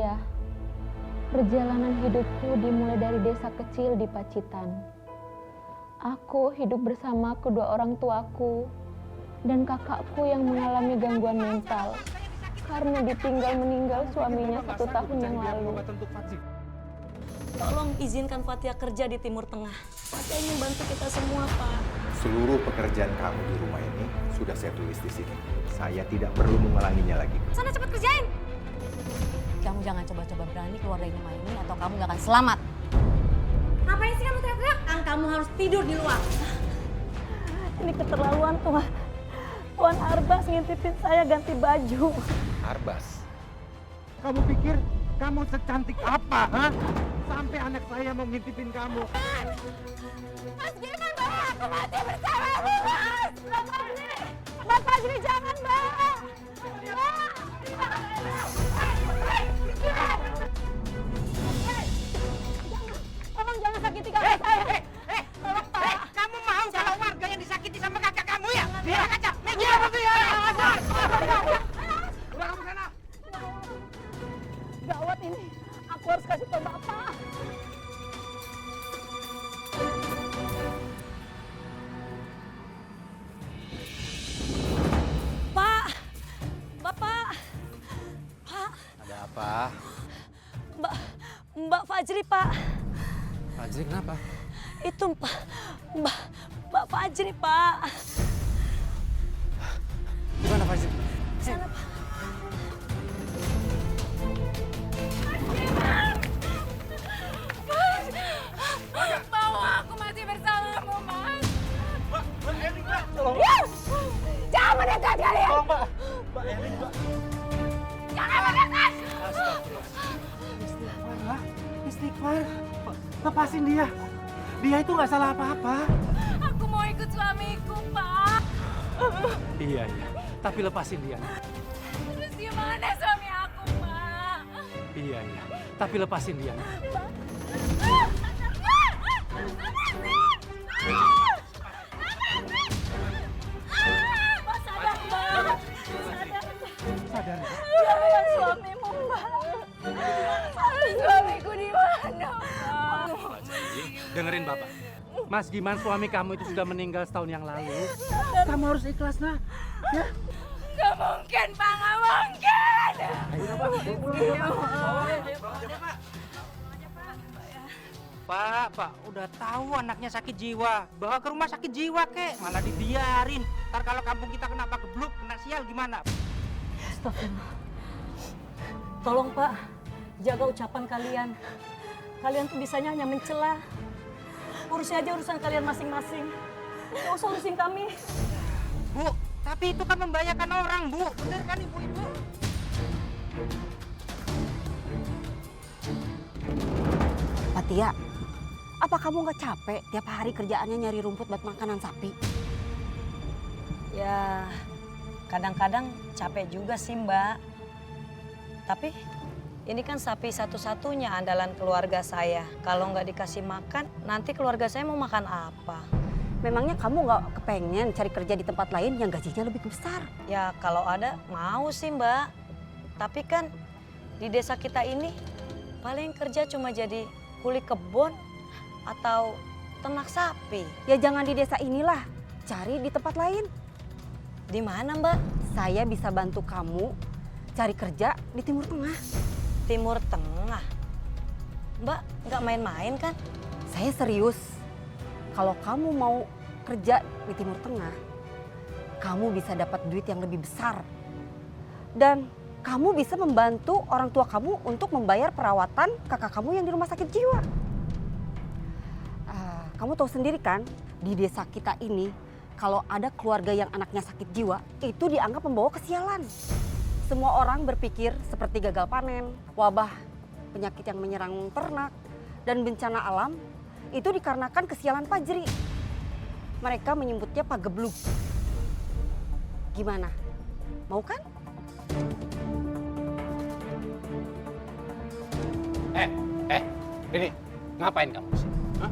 Iya, perjalanan hidupku dimulai dari desa kecil di Pacitan. Aku hidup bersama kedua orang tuaku dan kakakku yang mengalami gangguan mental karena ditinggal meninggal suaminya 1 tahun yang lalu. Tolong izinkan Fatia kerja di Timur Tengah. Fatia ingin bantu kita semua, Pak. Seluruh pekerjaan kamu di rumah ini sudah saya tulis di sini. Saya tidak perlu mengulanginya lagi. Sana cepat kerjain. Kamu jangan coba-coba berani keluar dari rumah ini atau kamu gak akan selamat. Ngapain sih kamu teriak-teriak? Kamu harus tidur di luar. Ini keterlaluan, Tuan. Tuan Arbas ngintipin saya ganti baju. Arbas, Kamu pikir kamu secantik apa, ha? Sampai anak saya mau ngintipin kamu. Mas, gimana bawa aku mati bersamamu, Mas? Mbak Fajri, jangan, Mbak! Tolong jangan sakiti kakak saya. Tolong, Pak. Kamu mau kalau warga yang disakiti sama kakak kamu ya? Biar kaca. Meja apa tuh ya? Udah kamu sana. Gawat ini. Aku harus kasih tahu Bapak. Pak! Bapak! Pak! ada apa? Mbak Fajri, Pak. Fajri kenapa? Itu Mbak Fajri, Pak. Gimana Fajri? Sana, Pak. Mau aku mati bersamamu, Mas. Mbak Eli, Mbak. Tolong. Yes! Jangan mendekat kalian! Tolong, Mbak. Mbak Eli, Mbak. Jangan mendekat! Istighfar, lah. Istighfar. Lepasin dia. Dia itu nggak salah apa-apa. Aku mau ikut suamiku, Pak. Iya. Tapi lepasin dia. Terus gimana suami aku, Pak? Iya. Tapi lepasin dia. Sadar. Jangan suamimu, Mbak. Suamiku di mana, Mbak? Dengerin Bapak. Mas Giman suami kamu itu sudah meninggal setahun yang lalu. Kamu harus ikhlas, nah. Ya. Gak mungkin, Pak. Gak mungkin. Pak, udah tahu anaknya sakit jiwa. Bawa ke rumah sakit jiwa, kek. Malah dibiarin. Ntar kalau kampung kita kena gebluk, kena sial gimana? Astagfirullah. Tolong, Pak. Jaga ucapan kalian. Kalian tuh bisanya hanya mencela. Urusin aja urusan kalian masing-masing. Gak usah urusin kami. Bu, tapi itu kan membahayakan orang, Bu. Bener kan Ibu itu? Fatia, apa kamu nggak capek tiap hari kerjaannya nyari rumput buat makanan sapi? Ya, kadang-kadang capek juga sih, Mbak. Tapi ini kan sapi satu-satunya andalan keluarga saya. Kalau nggak dikasih makan, nanti keluarga saya mau makan apa? Memangnya kamu nggak kepengen cari kerja di tempat lain yang gajinya lebih besar? Ya kalau ada mau sih, Mbak. Tapi kan di desa kita ini paling kerja cuma jadi kuli kebun atau ternak sapi. Ya jangan di desa inilah, cari di tempat lain. Di mana, Mbak? Saya bisa bantu kamu cari kerja di Timur Tengah. Timur Tengah. Mbak nggak main-main kan? Saya serius. Kalau kamu mau kerja di Timur Tengah, kamu bisa dapat duit yang lebih besar. Dan kamu bisa membantu orang tua kamu untuk membayar perawatan kakak kamu yang di rumah sakit jiwa. Kamu tahu sendiri kan, di desa kita ini, kalau ada keluarga yang anaknya sakit jiwa, itu dianggap membawa kesialan. Semua orang berpikir seperti gagal panen, wabah, penyakit yang menyerang ternak, dan bencana alam itu dikarenakan kesialan Fajri. Mereka menyebutnya pagebluk. Gimana? Mau kan? Ini ngapain kamu sih? Hah?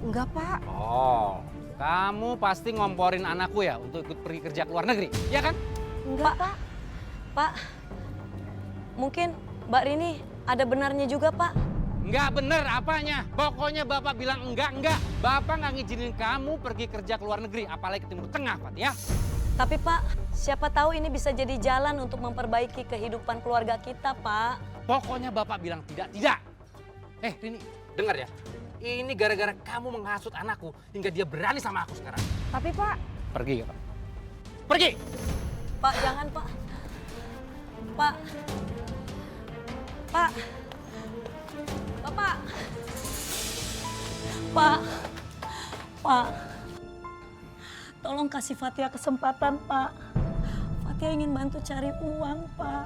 Enggak, Pak. Oh, kamu pasti ngomporin anakku ya untuk ikut pergi kerja ke luar negeri, ya kan? Enggak, Pak. Pak, mungkin Mbak Rini ada benarnya juga, Pak. Nggak bener apanya. Pokoknya Bapak bilang enggak. Bapak nggak ngizinin kamu pergi kerja ke luar negeri, apalagi ke Timur Tengah, Fatia. Tapi Pak, siapa tahu ini bisa jadi jalan untuk memperbaiki kehidupan keluarga kita, Pak. Pokoknya Bapak bilang tidak. Rini, dengar ya. Ini gara-gara kamu menghasut anakku hingga dia berani sama aku sekarang. Tapi Pak, Pergi, Pak. Pergi! Pak, jangan, Pak. Pak. Pak. Bapak. Pak. Tolong kasih Fatia kesempatan, Pak. Fatia ingin bantu cari uang, Pak.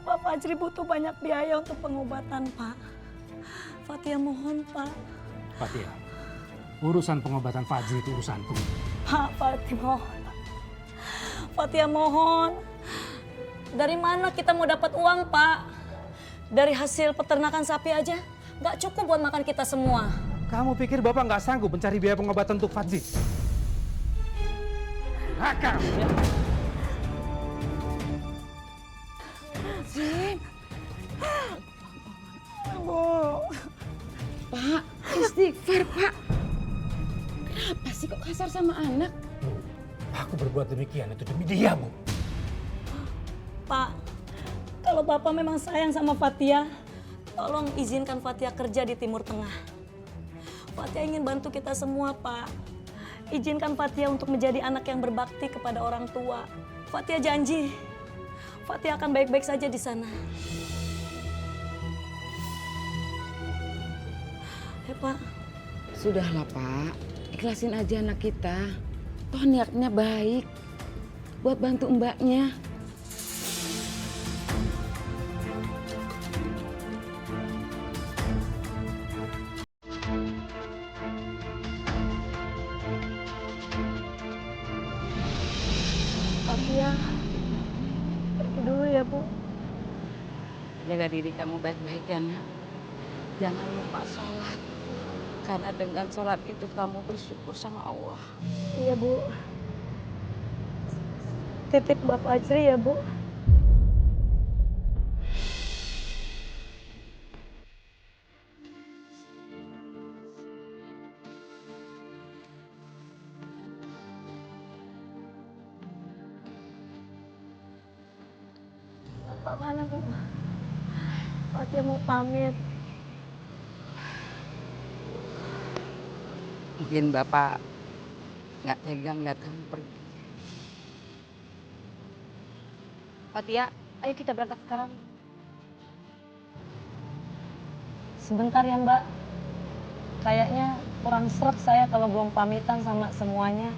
Pak Fajri butuh banyak biaya untuk pengobatan, Pak. Fatia mohon, Pak. Fatia, urusan pengobatan Fajri itu urusanku. Pak, Fatia mohon. Dari mana kita mau dapat uang, Pak? Dari hasil peternakan sapi aja nggak cukup buat makan kita semua. Kamu pikir Bapak nggak sanggup mencari biaya pengobatan untuk Fajri? Nakal! Pak, istighfar Pak. Kenapa sih kok kasar sama anak? Aku berbuat demikian itu demi dia, Bu. Pak, kalau Bapak memang sayang sama Fatia, tolong izinkan Fatia kerja di Timur Tengah. Fatia ingin bantu kita semua, Pak. Izinkan Fatia untuk menjadi anak yang berbakti kepada orang tua. Fatia janji, Fatia akan baik-baik saja di sana. Ya, Pak. Sudahlah Pak, ikhlasin aja anak kita. Toh niatnya baik buat bantu mbaknya. Fatia, pergi dulu ya, Bu. Jaga diri kamu baik-baik ya nak. Jangan lupa sholat. Karena dengan sholat itu kamu bersyukur sama Allah. Iya, Bu. Titip Bapak Fajri ya, Bu. Bapak mana, Bu? Fatia mau pamit. Mungkin Bapak nggak tegang lihat kamu pergi. Fatia, ayo kita berangkat sekarang. Sebentar ya, Mbak. Kayaknya kurang seret saya kalau belum pamitan sama semuanya.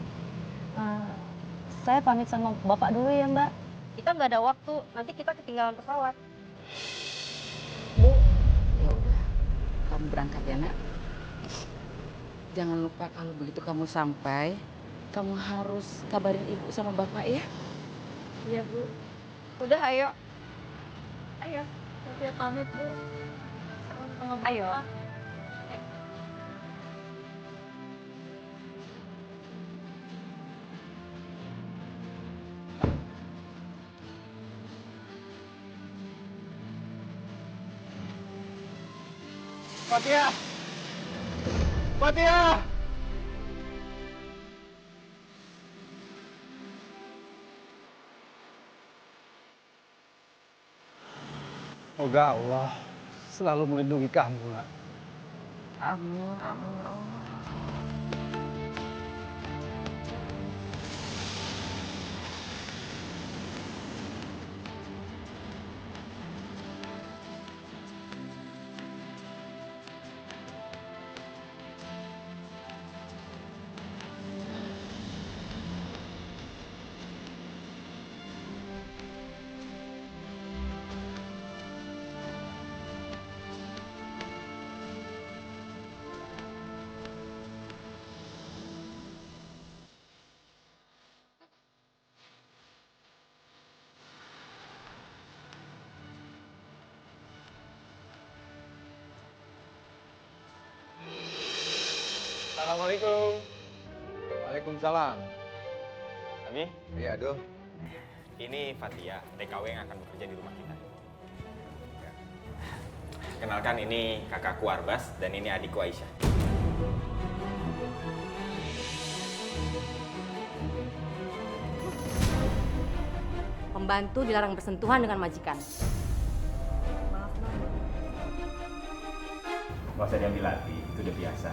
Saya pamit sama Bapak dulu ya, Mbak. kita nggak ada waktu. Nanti kita ketinggalan pesawat. Bu, ya udah, kamu berangkat ya nak. Jangan lupa kalau begitu kamu sampai, kamu harus kabarin ibu sama bapak ya. Iya, Bu. Udah, ayo. Ayo, Fatia pamit, Bu. Sama Ayo. Bapak. Fatia! Fatia! Semoga Allah selalu melindungi kamu, nak. Amin, amin ya Allah. Assalamualaikum. Waalaikumsalam. Ami? Iya, Dul. Ini Fatia, TKW yang akan bekerja di rumah kita. Ya. Kenalkan, ini kakakku Arbas dan ini adikku Aisyah. Pembantu dilarang bersentuhan dengan majikan. Nggak usah diambil hati, itu udah biasa.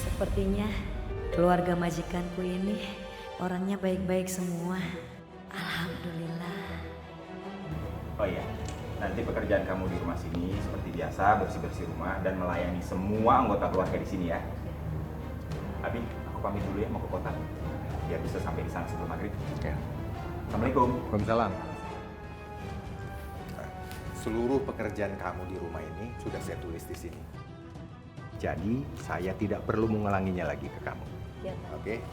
Sepertinya keluarga majikanku ini orangnya baik-baik semua. Alhamdulillah. Oh iya, nanti pekerjaan kamu di rumah sini seperti biasa, bersih-bersih rumah dan melayani semua anggota keluarga di sini ya. Abi, aku pamit dulu ya, mau ke kota. Biar bisa sampai di sana sebelum maghrib. Ya. Assalamualaikum. Waalaikumsalam. Seluruh pekerjaan kamu di rumah ini sudah saya tulis di sini. Jadi, saya tidak perlu mengulanginya lagi ke kamu. Ya, Pak. Oke?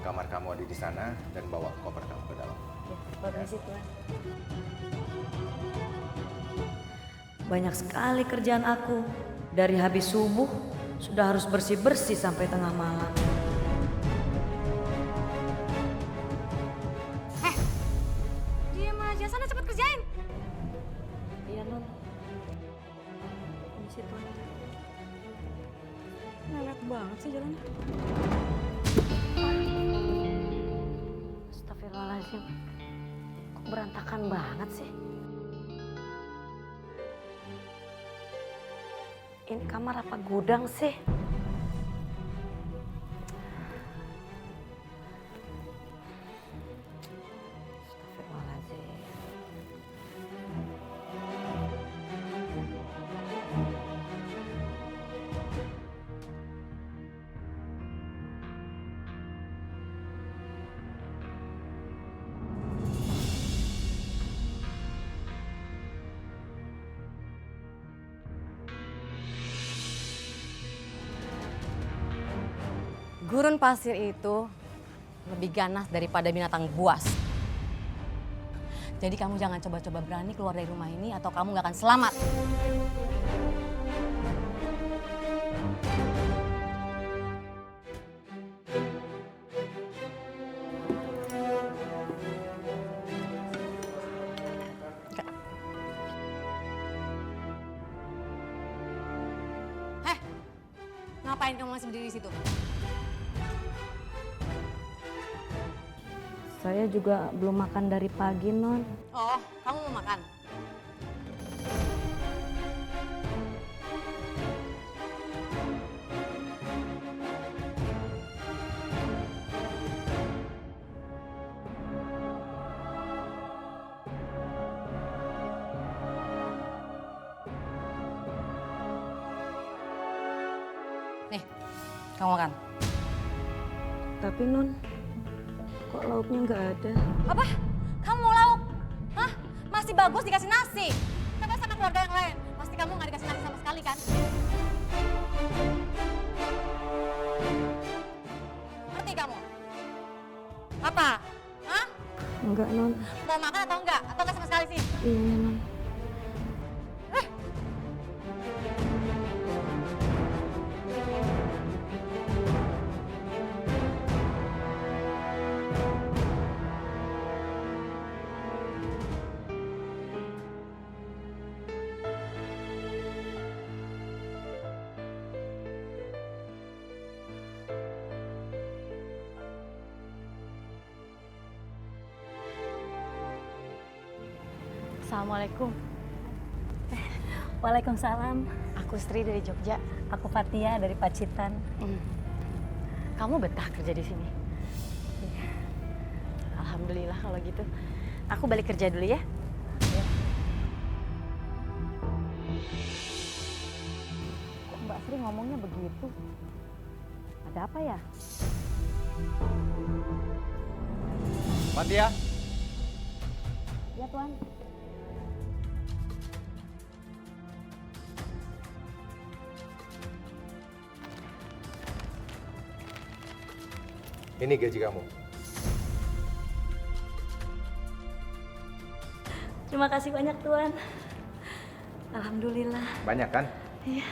Kamar kamu ada di sana dan bawa koper kamu ke dalam. Ya, permisi Tuan. Banyak sekali kerjaan aku. Dari habis subuh sudah harus bersih-bersih sampai tengah malam. Diam aja, sana cepet kerjain. Iya, Non. Permisi Tuan. Mewek banget sih jalannya. Astagfirullahaladzim. Kok berantakan banget sih? Ini kamar apa gudang sih? Astagfirullahaladzim. Gurun pasir itu lebih ganas daripada binatang buas. Jadi kamu jangan coba-coba berani keluar dari rumah ini atau kamu gak akan selamat. Heh, ngapain kamu masih berdiri di situ? Saya juga belum makan dari pagi, Non. Oh, kamu mau makan? Nih, kamu makan. Tapi, Non, kok lauknya nggak ada? Apa? Kamu mau lauk? Hah? Masih bagus dikasih nasi. Coba sama keluarga yang lain. Pasti kamu nggak dikasih nasi sama sekali kan? Ngerti kamu? Apa? Hah? Enggak, Non. Mau makan atau enggak? Atau enggak sama sekali sih? Iya, Non. Assalamualaikum. Waalaikumsalam. Aku Sri dari Jogja. Aku Fatia dari Pacitan. Kamu betah kerja di sini? Alhamdulillah kalau gitu. Aku balik kerja dulu ya. Kok Mbak Sri ngomongnya begitu? Ada apa ya? Fatia, Ya, Tuan. Ini gaji kamu. Terima kasih banyak, Tuan. Alhamdulillah. Banyak kan? Iya.